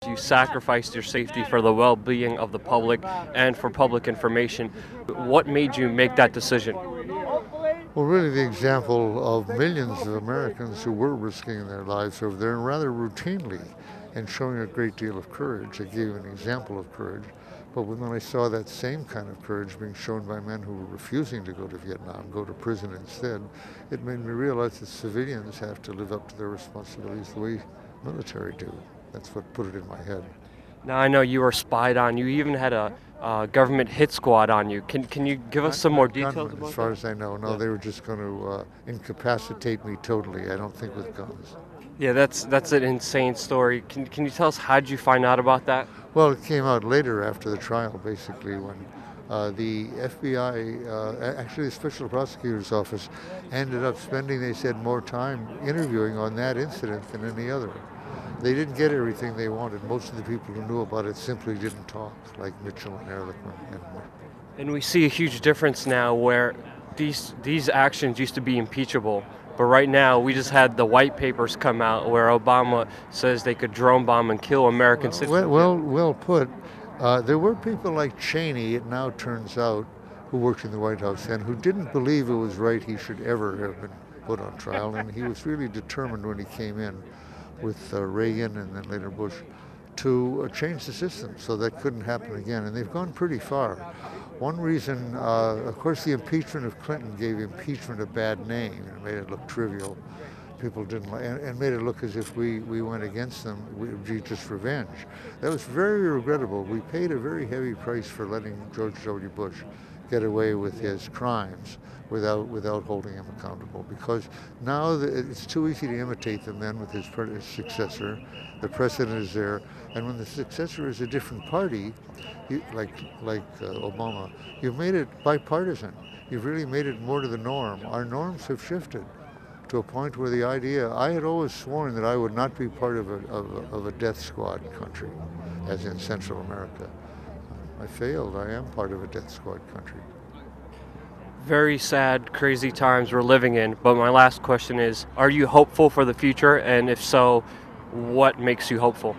You sacrificed your safety for the well-being of the public and for public information. What made you make that decision? Well, really the example of millions of Americans who were risking their lives over there rather routinely and showing a great deal of courage. I gave an example of courage. But when I saw that same kind of courage being shown by men who were refusing to go to Vietnam, go to prison instead, it made me realize that civilians have to live up to their responsibilities the way military do. That's what put it in my head. Now, I know you were spied on. You even had a government hit squad on you. Can you give us some more details Gunmen, about as far that? as I know. No, Yeah. they were just going to incapacitate me totally. I don't think with guns. Yeah, that's an insane story. Can you tell us, how did you find out about that? Well, it came out later after the trial, basically, when the FBI, actually the Special Prosecutor's Office, ended up spending, they said, more time interviewing on that incident than any other. They didn't get everything they wanted. Most of the people who knew about it simply didn't talk, like Mitchell and Ehrlichman. And we see a huge difference now where these actions used to be impeachable. But right now, we just had the white papers come out where Obama says they could drone bomb and kill American citizens. Well put. There were people like Cheney, it now turns out, who worked in the White House and who didn't believe it was right he should ever have been put on trial. And he was really determined when he came in with Reagan and then later Bush to change the system so that couldn't happen again. And they've gone pretty far. One reason, of course, the impeachment of Clinton gave impeachment a bad name and made it look trivial. People didn't like, and made it look as if we went against them, it would be just revenge. That was very regrettable. We paid a very heavy price for letting George W. Bush get away with his crimes without holding him accountable, because now it's too easy to imitate the man with his successor. The precedent is there, and when the successor is a different party, like Obama, you've made it bipartisan. You've really made it more to the norm. Our norms have shifted to a point where the idea, I had always sworn that I would not be part of a death squad country, as in Central America. I failed. I am part of a death squad country. Very sad, crazy times we're living in. But my last question is, are you hopeful for the future? And if so, what makes you hopeful?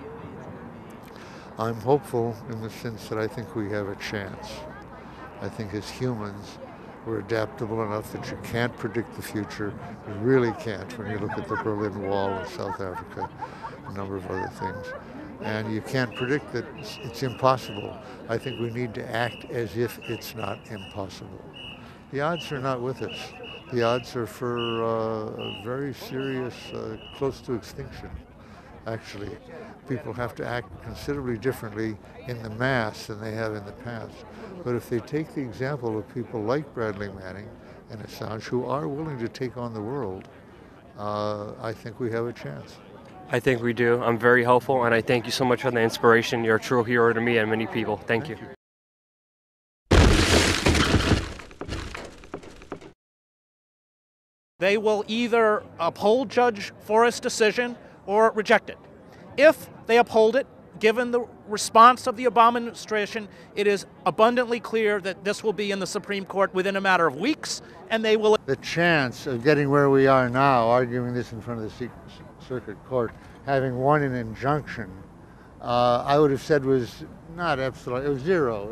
I'm hopeful in the sense that I think we have a chance. I think as humans, we're adaptable enough that you can't predict the future. You really can't when you look at the Berlin Wall in South Africa, a number of other things. And you can't predict that it's impossible. I think we need to act as if it's not impossible. The odds are not with us. The odds are for a very serious, close to extinction, actually. People have to act considerably differently in the mass than they have in the past. But if they take the example of people like Bradley Manning and Assange, who are willing to take on the world, I think we have a chance. I think we do. I'm very hopeful, and I thank you so much for the inspiration. You're a true hero to me and many people. Thank you. They will either uphold Judge Forrest's decision or reject it. If they uphold it, given the response of the Obama administration, it is abundantly clear that this will be in the Supreme Court within a matter of weeks, and they will... The chance of getting where we are now, arguing this in front of the Circuit Court, having won an injunction, I would have said was not absolute, it was zero.